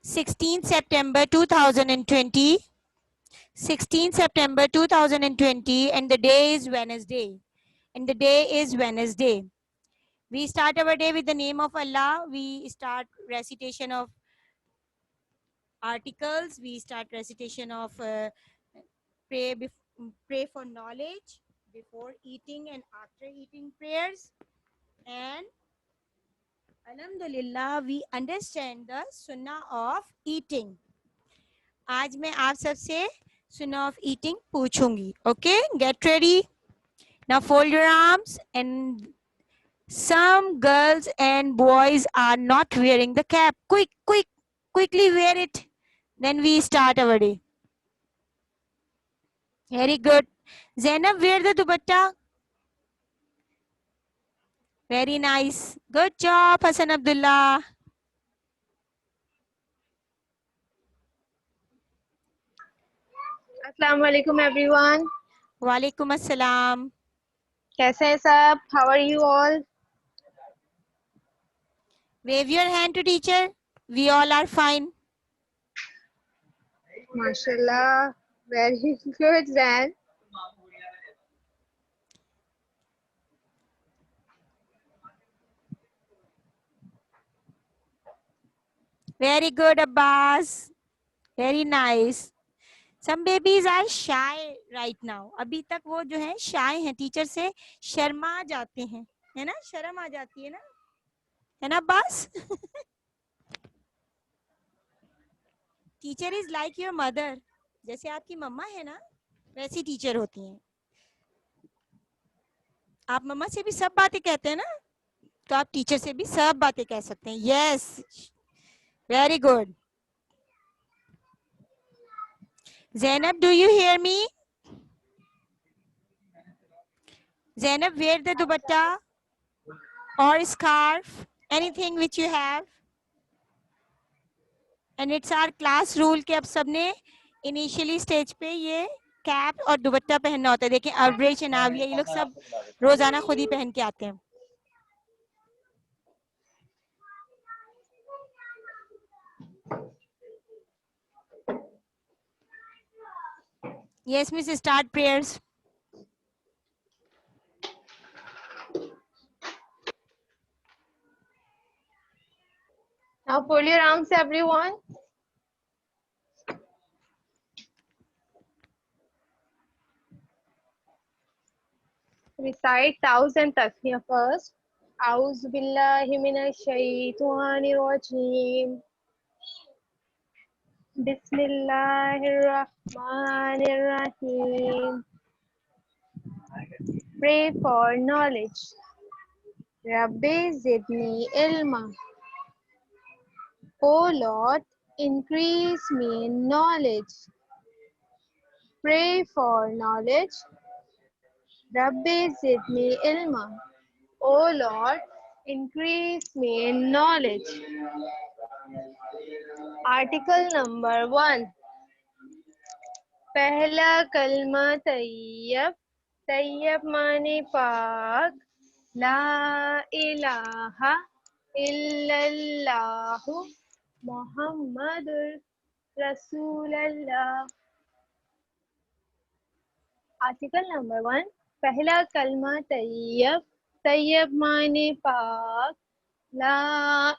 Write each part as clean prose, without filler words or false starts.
16 September 2020. 16 September 2020, and the day is Wednesday. And the day is Wednesday. We start our day with the name of Allah. We start recitation of articles. We start recitation of pray for knowledge before eating and after eating prayers. And Alhamdulillah, we understand the sunnah of eating. आज मैं आप सबसे sunnah of eating पूछूंगी. Okay, get ready. Now fold your arms, and some girls and boys are not wearing the cap. Quickly wear it. Then we start our day. Very good. Zainab, wear the dupatta. Very nice. Good job, Hassan Abdullah. Assalamu alaikum everyone. Walaikum assalam. कैसे हैं सब? How are you all? Wave your hand to teacher. We all are fine. MashaAllah. Very good, Zan. Very good, Abbas. Very nice. Some babies are shy right now. अभी तक वो जो है shy हैं, teacher से शर्मा जाते हैं, है ना? शर्म आ जाती है ना Abbas? Teacher is like your mother. जैसे आपकी मम्मा है ना, वैसी टीचर होती हैं. आप मम्मा से भी सब बातें कहते हैं ना, तो आप टीचर से भी सब बातें कह सकते हैं. Yes, very good. Zainab, do you hear me? Zainab, wear the dupatta or scarf, anything which you have. And it's our class rule कि अब सबने initially stage पे ये कैप और दुपट्टा पहनना होता है. देखिए अब्रेश और नाविया ये लोग सब रोजाना खुद ही पहन के आते हैं. Yes, Miss, start prayers. Now fold your arms everyone. Recite 1000 tasbih first. A'udhu billahi minash shaitanir rajim. Bismillahirrahmanirrahim. Pray for knowledge. Rabbi zidni ilma. O Lord, increase me in knowledge. Pray for knowledge. Rabbi zidni ilma. O Lord, increase me in knowledge. Article number 1. पहला कलमा तैयब. तैयब माने पाक. ला इलाहा इल्लल्लाहु मुहम्मदुर रसूलुल्लाह. Article number 1. पहला कलमा तैयब. तैयब माने पाक. ला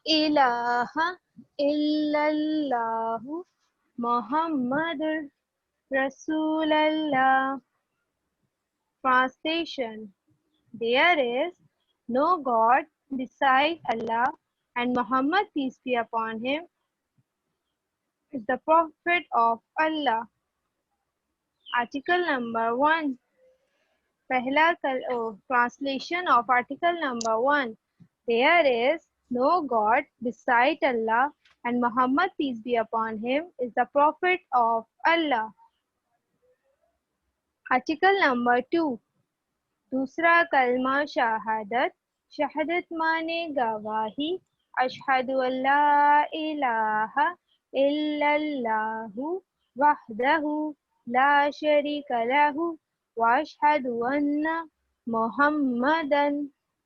इलाहा इल्लल्लाहु मुहम्मदुर रसूलुल्लाह. Translation. There is no God beside Allah, and Muhammad, peace be upon him, is the prophet of Allah. Article number 1. Translation of article number 1. There is no God beside Allah, and Muhammad, peace be upon him, is the prophet of Allah. Article number 2. दूसरा कलमा शहादत. शहादत माने गवाही. अशहदु अल्ला इलाहा इल्लल्लाहु वहदहु ला शरीका लहु व अशहदु अन्ना Muhammadan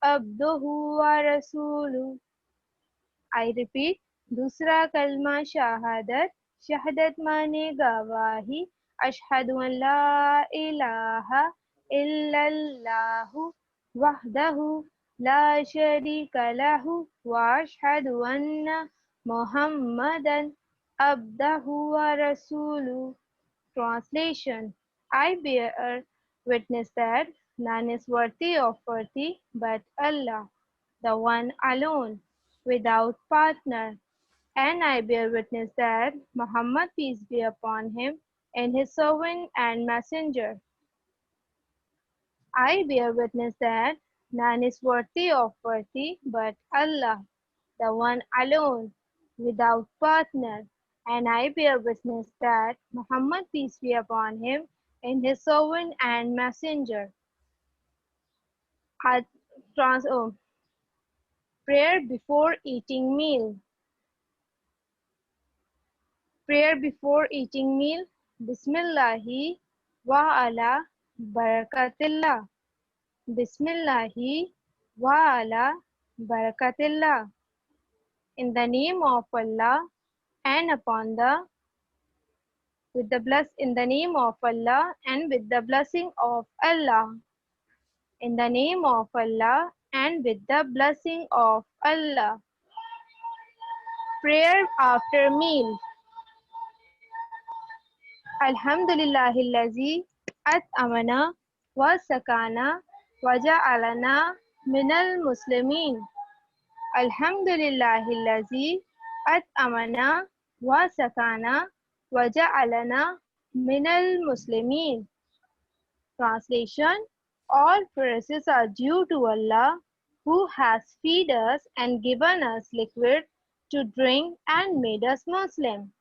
अब्दुहु व रसूलुहु। I repeat, दूसरा कलमा शहादत, शहादत माने गवाही, अशहदु अन ला इलाहा इल्लल्लाहु वहदहु ला शरीका लहु व अशहदु अन्ना मुहम्मदन अब्दहु व रसूलुहु। Translation: I bear witness that none is worthy of worthy but Allah, the one alone, without partner, and I bear witness that Muhammad, peace be upon him, is his servant and messenger. I bear witness that none is worthy of worthy but Allah, the one alone, without partner, and I bear witness that Muhammad, peace be upon him, is his servant and messenger. At prayer before eating meal. Prayer before eating meal. Bismillahi wa ala barakatillah. Bismillahi wa ala barakatillah. In the name of Allah and upon the in the name of Allah and with the blessing of Allah. In the name of Allah and with the blessing of Allah. Prayer after meal. Alhamdulillahillazi at'amana wa sakana wa ja'alana minal muslimin. Alhamdulillahillazi at'amana wa sakana wa ja'alana minal muslimin. Translation: all praises are due to Allah, who has fed us and given us liquid to drink and made us Muslim.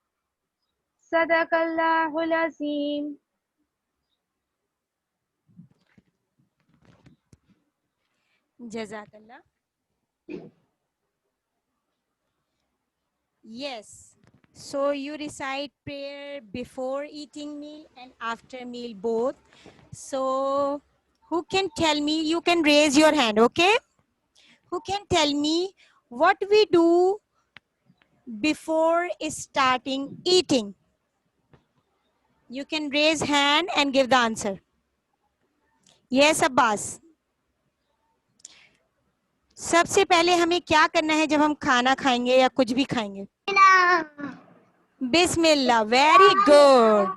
Sadaqallahul Azim. Jazakallah. Yes. So you recite prayer before eating meal and after meal both. So who can tell me? You can raise your hand, okay? Who can tell me what we do before starting eating? You can raise hand and give the answer. Yes, Abbas. सबसे पहले हमें क्या करना है जब हम खाना खाएंगे या कुछ भी खाएंगे? Bismillah. Very good.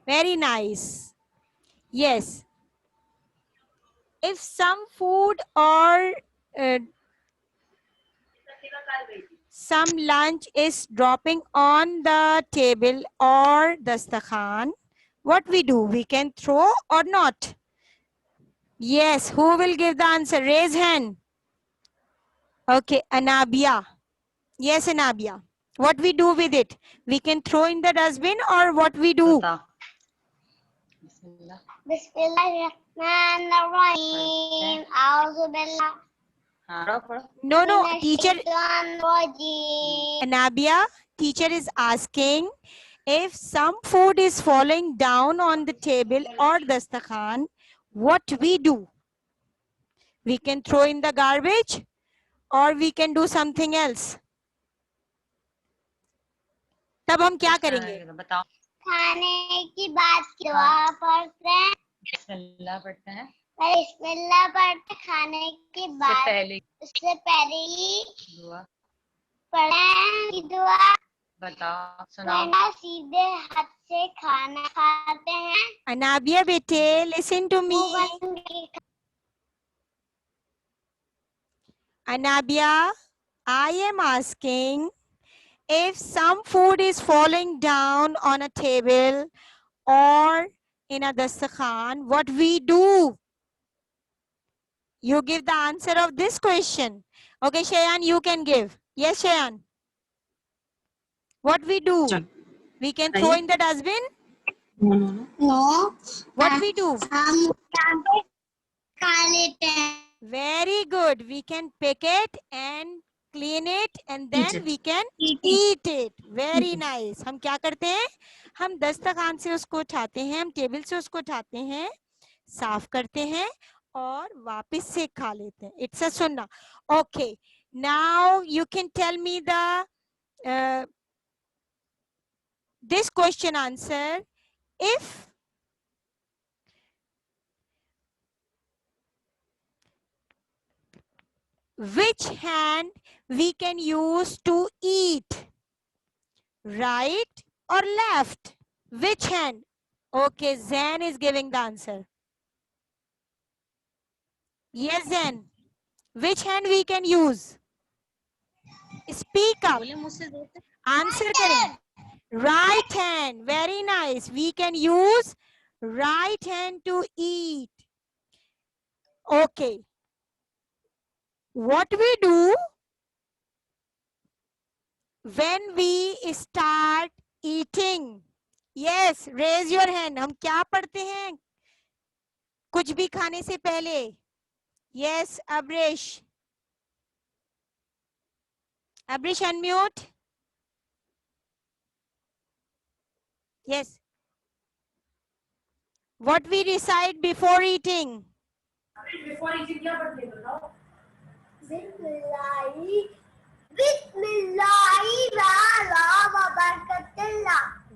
Very nice. Yes. If some food or some lunch is dropping on the table or dastakhan, what we do? We can throw or not? Yes. Who will give the answer? Raise hand. Okay. Anabia. Yes, Anabia. What we do with it? We can throw in the dustbin or what we do? Bismillah. Bismillahirrahmanirrahim. Auzubillah. No, teacher. Anabia, teacher is asking if some food is falling down on the table or dastakhan, what we do? We can throw in the garbage or we can do something else. तब हम क्या करेंगे? खाने की बात की दुआ पढ़ते हैं। बिस्मिल्लाह पढ़ते हैं। बिस्मिल्लाह पढ़ते खाने की बात उससे पहले ही दुआ पढ़ें दुआ। बताओ सुनाओ। सीधे हाथ से खाना खाते हैं। Anabia bete, listen to me. Anabia, I am asking if some food is falling down on a table or in a dastakhan, what we do? You give the answer of this question. Okay, Shayan, you can give. Yes, Shayan. What we do? We can throw in the dustbin? No. What we do? हम खा लेते हैं। Very good. We can pick it and clean it and then we can eat it. Very nice. हम क्या करते हैं? हम दस्तरखान से उसको उठाते हैं, हम टेबल से उसको उठाते हैं, साफ करते हैं और वापस से खा लेते हैं. It's a sunnah. Okay. Now you can tell me the this question answer. If which hand we can use to eat, right or left? Which hand? Okay, Zen is giving the answer. Yes, Zen. Which hand we can use? Speak up. बोले मुझसे देते Answer करें. Right hand. Very nice. We can use right hand to eat. Okay. What we do when we start eating? Yes, raise your hand. हम क्या पढ़ते हैं कुछ भी खाने से पहले? Yes, Abrish. Abrish, unmute. Yes. What we recite before eating? Before eating क्या पढ़ते हैं बताओ?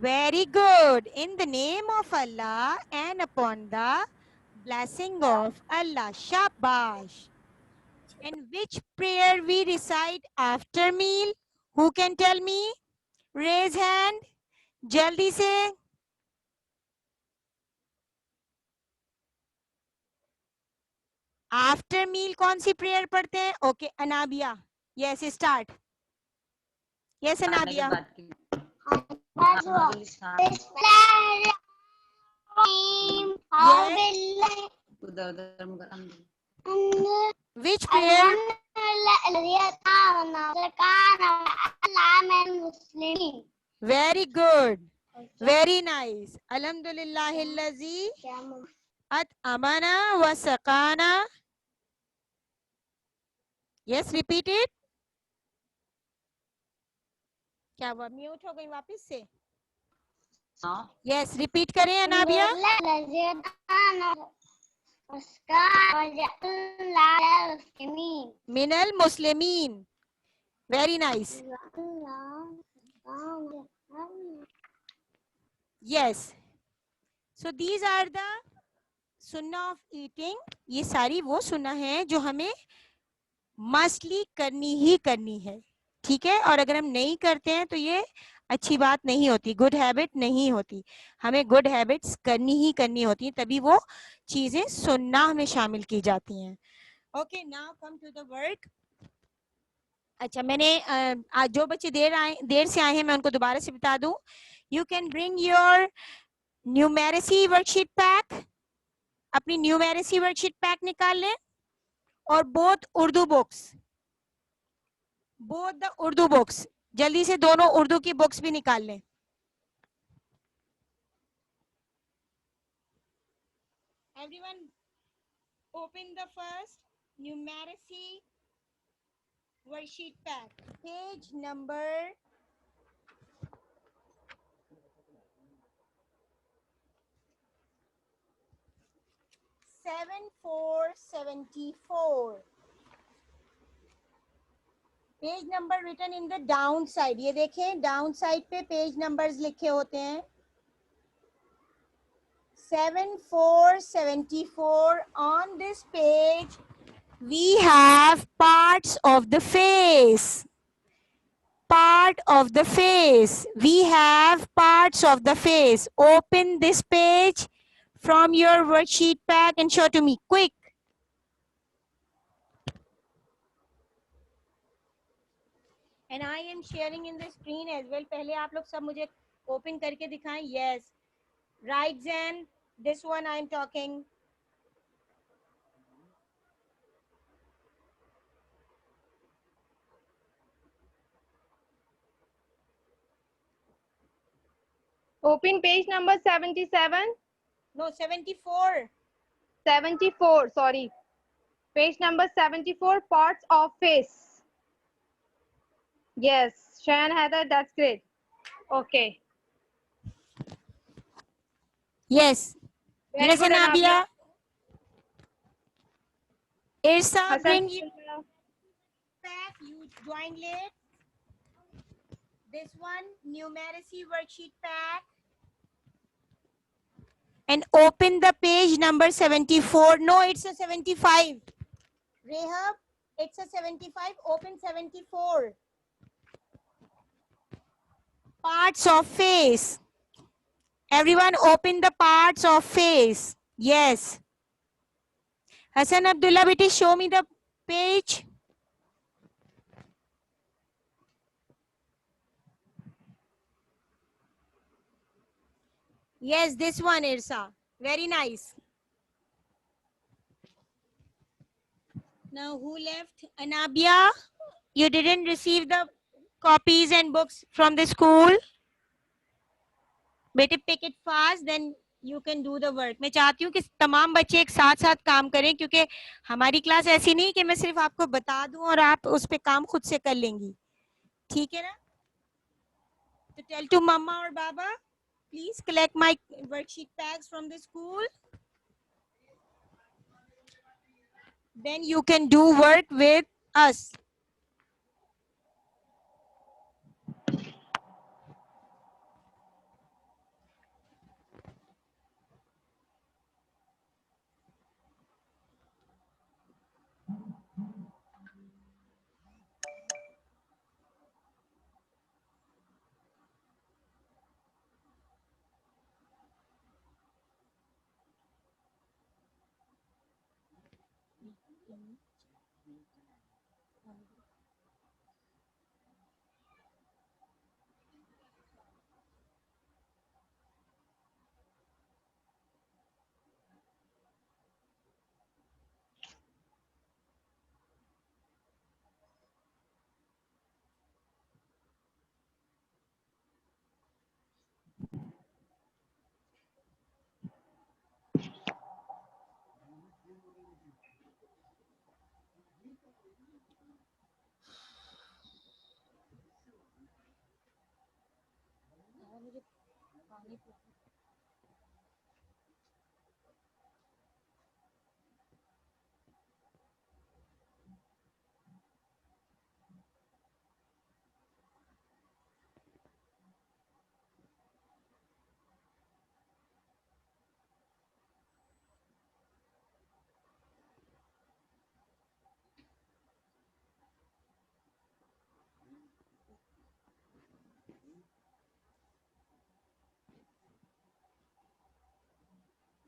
Very good. In the name of Allah and upon the blessing of Allah. Shabash. And which prayer we recite after meal? Who can tell me? Raise hand. Jaldi se. After meal कौन सी prayer पढ़ते हैं? Okay, Anabia. Yes, start. Yes, खाने के Anabia. बाद की उधर उधर Which prayer? Very good. Very nice. Alhamdulillahillazi at amana wa sakana. Yes, repeat it. क्या हुआ? म्यूट हो गई वापस से? हाँ Yes, repeat करें Anabia. Minal Muslimin. Very nice. Yes. So these are the sunnah of eating. ये सारी वो सुन्ना है जो हमें मस्टली करनी ही करनी है. ठीक है. और अगर हम नहीं करते हैं तो ये अच्छी बात नहीं होती, गुड हैबिट नहीं होती. हमें गुड हैबिट्स करनी ही करनी होती है, तभी वो चीजें सुन्ना में शामिल की जाती हैं. Okay, now come to the work. अच्छा, मैंने आज जो बच्चे देर से आए हैं मैं उनको दोबारा से बता दूं. You can bring your numeracy worksheet pack. अपनी न्यूमेरेसी वर्कशीट पैक निकाल लें और both Urdu books, both the Urdu books, जल्दी से दोनों उर्दू की बुक्स भी निकाल लें. Everyone open the first numeracy worksheet pack, page number 7474. Page number written in the down side. ये देखें, डाउन साइड पे पेज नंबर्स लिखे होते हैं. 7474. On this page we have parts of the face. Part of the face. We have parts of the face. Open this page from your worksheet pack and show to me quick. And I am sharing in the screen as well. पहले आप लोग सब मुझे open करके दिखाएं. Yes. Right, Zen. This one I am talking. Open page number 77. No, 74. 74, sorry. Page number 74, parts of face. Yes, Shayan Heather, that's great. Okay. Yes. Very Yes, good, Anabia. Irsa, Hasan bring you Abdullah. back. You join late. This one, numeracy worksheet pack. And open the page number 74. No, it's a 75. Rehab, it's a 75. Open 74. Parts of face. Everyone open the parts of face. Yes. Hasan Abdullah, beti, show me the page. Yes, this one, Irsa. Very nice. Now, who left? Anabia, you didn't receive the copies and books from the school? बेटे pick it fast, then you can do the work. मैं चाहती हूँ कि तमाम बच्चे एक साथ साथ काम करें, क्योंकि हमारी क्लास ऐसी नहीं कि मैं सिर्फ आपको बता दूं और आप उस पे काम खुद से कर लेंगी. ठीक है ना? तो tell to mama और baba, please collect my worksheet packs from the school. Then you can do work with us.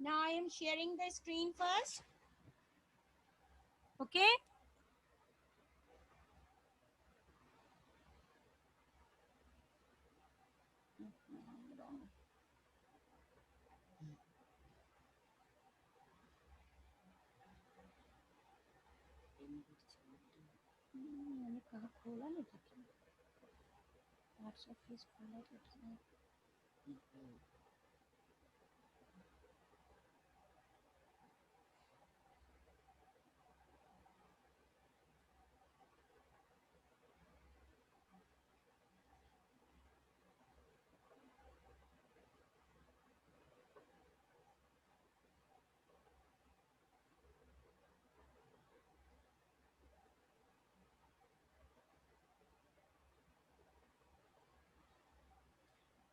Now I am sharing the screen first. Okay? मैंने कहा खोला नहीं था क्या? Parts of face खोला तो था.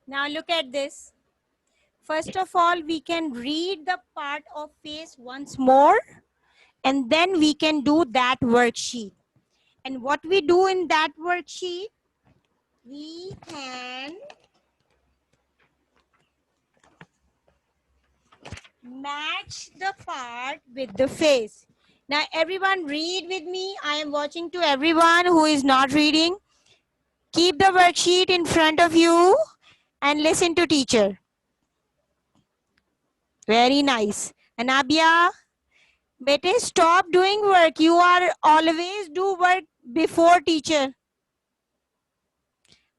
Now look at this. First of all, we can read the part of face once more, and then we can do that worksheet. And what we do in that worksheet, we can match the part with the face. Now everyone read with me. I am watching to everyone who is not reading. Keep the worksheet in front of you and listen to teacher. Very nice. Anabia, bete, stop doing work. You are always do work before teacher.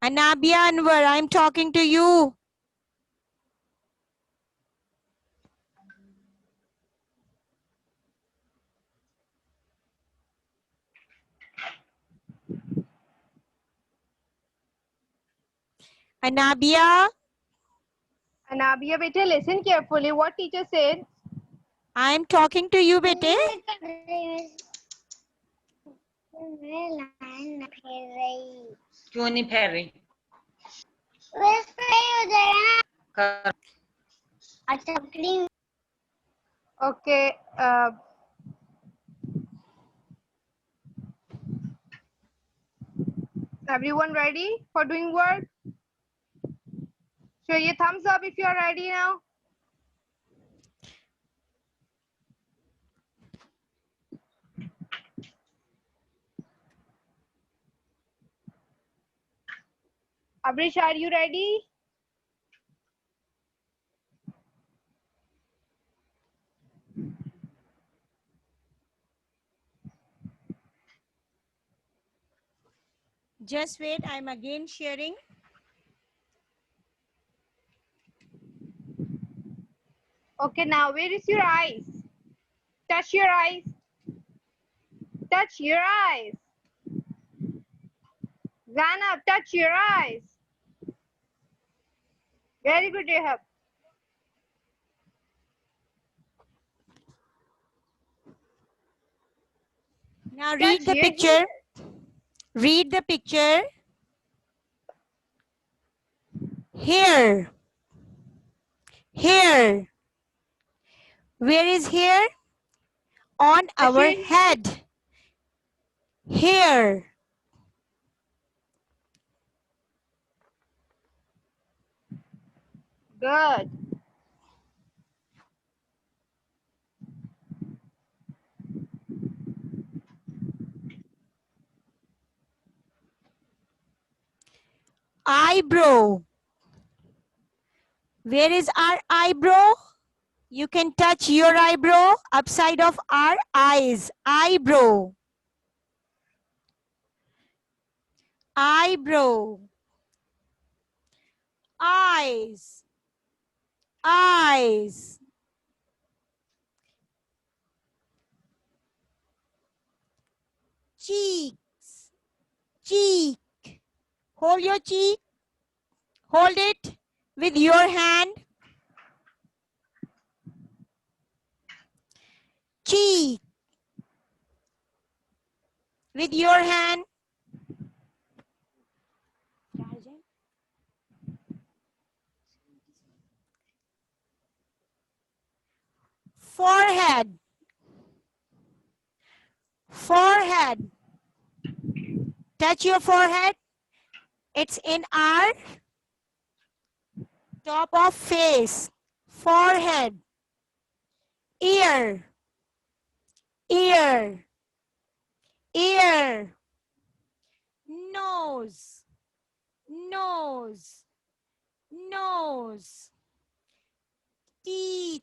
Anabia Anwar, I'm talking to you. Anabia, Anabia, beta, listen carefully what teacher said. I'm talking to you, bete. Line फेर रही, क्यों नहीं फेर रही? वैसे ही हो जाएगा ना। कर। अच्छा cream. Okay. Everyone ready for doing work? Show your thumbs up if you are ready now. Abrish, are you ready? Just wait, I'm again sharing. Okay, now where is your eyes? Touch your eyes. Touch your eyes. Zainab, touch your eyes. Very good, Rahab. Now Touch read the your picture. ear. Read the picture. Here. Here. Where is here? On Touch our your ear. head. Here. Good. Eyebrow. Where is our eyebrow? You can touch your eyebrow upside of our eyes. Eyebrow. Eyebrow. Eyes. Eyes. Cheeks. Cheek. Hold your cheek. Hold it with your hand. Cheek. With your hand. Forehead. Forehead. Touch your forehead. It's in our top of face. Forehead. Ear. Ear. Ear. Nose. Nose. Nose. Teeth.